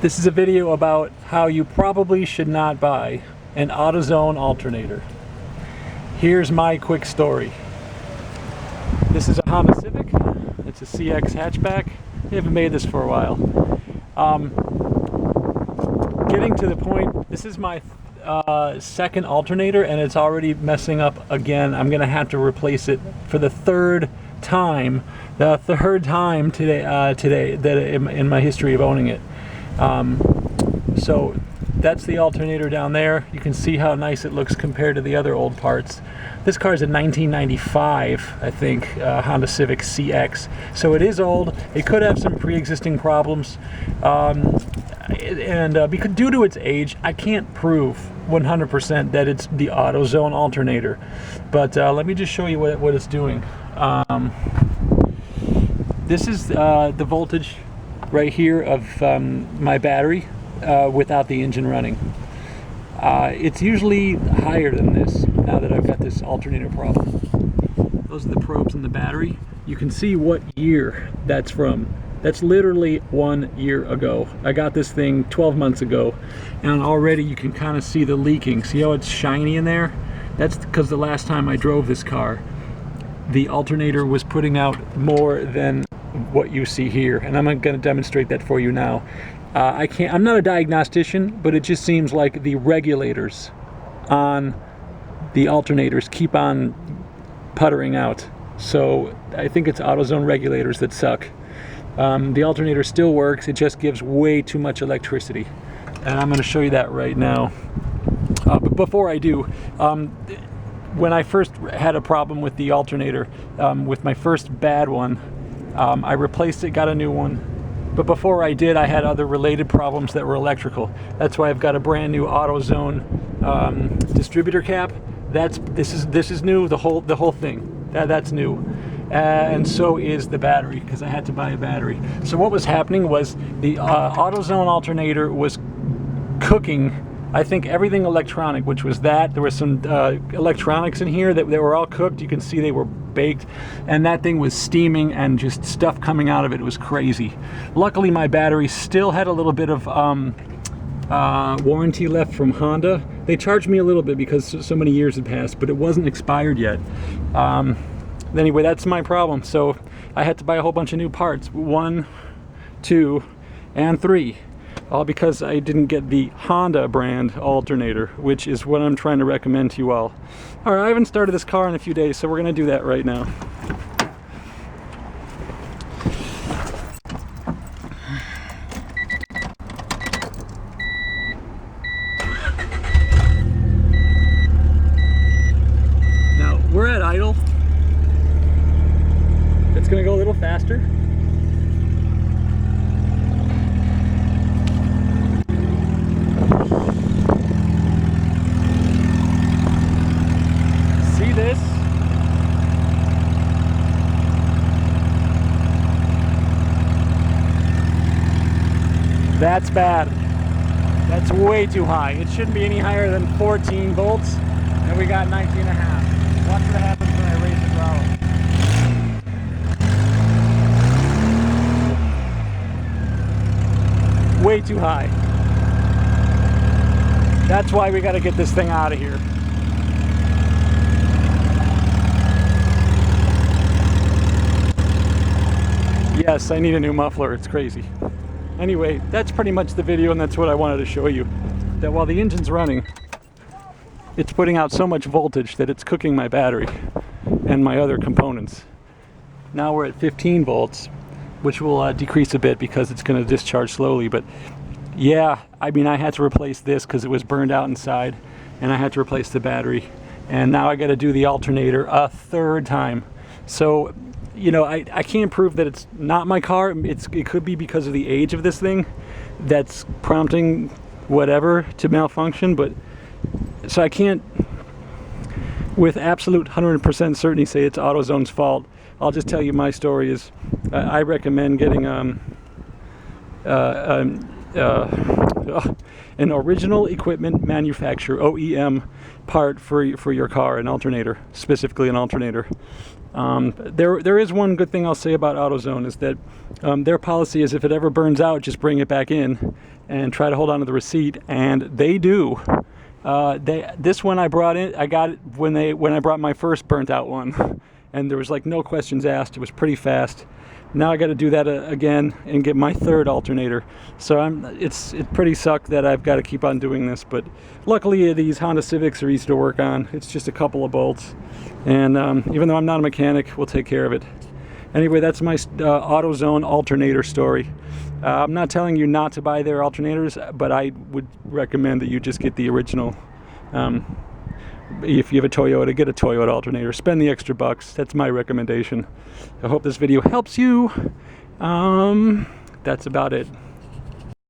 This is a video about how you probably should not buy an AutoZone alternator. Here's my quick story. This is a Honda Civic. It's a CX hatchback. They haven't made this for a while. Getting to the point, this is my second alternator and it's already messing up again. I'm gonna have to replace it for the third time. The third time today that in my history of owning it. So that's the alternator down there. You can see how nice it looks compared to the other old parts. This car is a 1995, I think, Honda Civic CX. So it is old. It could have some pre-existing problems. Because due to its age, I can't prove 100% that it's the AutoZone alternator. But let me just show you what it's doing. This is the voltage right here of my battery without the engine running. It's usually higher than this now that I've got this alternator problem. Those are the probes in the battery. You can see what year that's from. That's literally 1 year ago. I got this thing 12 months ago and already you can kind of see the leaking. See how it's shiny in there? That's because the last time I drove this car, the alternator was putting out more than what you see here, and I'm going to demonstrate that for you now. I'm not a diagnostician, but it just seems like the regulators on the alternators keep on puttering out. So I think it's AutoZone regulators that suck. The alternator still works, it just gives way too much electricity. And I'm going to show you that right now. But before I do, when I first had a problem with the alternator, with my first bad one, I replaced it, got a new one. But before I did, I had other related problems that were electrical. That's why I've got a brand new AutoZone distributor cap. This is new. The whole thing. That's new. And so is the battery, because I had to buy a battery. So what was happening was the AutoZone alternator was cooking, I think, everything electronic, which was that. There was some electronics in here that were all cooked. You can see they were baked, and that thing was steaming and just stuff coming out of it. It was crazy. Luckily, my battery still had a little bit of warranty left from Honda. They charged me a little bit because so many years had passed, but it wasn't expired yet. Anyway, that's my problem. So I had to buy a whole bunch of new parts, 1, 2, and 3. All because I didn't get the Honda brand alternator, which is what I'm trying to recommend to you all. All right, I haven't started this car in a few days, so we're gonna do that right now. Now, we're at idle. It's gonna go a little faster. See this? That's bad. That's way too high. It shouldn't be any higher than 14 volts, and we got 19 and a half. Watch what happens when I raise the throttle. Way too high. That's why we got to get this thing out of here. Yes, I need a new muffler. It's crazy. Anyway, that's pretty much the video, and that's what I wanted to show you. That while the engine's running, it's putting out so much voltage that it's cooking my battery and my other components. Now we're at 15 volts, which will decrease a bit because it's going to discharge slowly. But yeah, I mean, I had to replace this because it was burned out inside, and I had to replace the battery. And now I got to do the alternator a third time. So, you know, I can't prove that it's not my car. It could be because of the age of this thing that's prompting whatever to malfunction. But so I can't, with absolute 100% certainty, say it's AutoZone's fault. I'll just tell you my story is I recommend getting an original equipment manufacturer, OEM, part for your car, an alternator, specifically an alternator. There is one good thing I'll say about AutoZone is that their policy is if it ever burns out, just bring it back in and try to hold on to the receipt, and they do. This one I brought in, I got it when I brought my first burnt out one, and there was like no questions asked. It was pretty fast. Now I got to do that again and get my third alternator. So it's pretty suck that I've got to keep on doing this, but luckily these Honda Civics are easy to work on. It's just a couple of bolts, and even though I'm not a mechanic, we'll take care of it. Anyway, that's my AutoZone alternator story. I'm not telling you not to buy their alternators, but I would recommend that you just get the original. If you have a Toyota, get a Toyota alternator. Spend the extra bucks. That's my recommendation. I hope this video helps you. That's about it.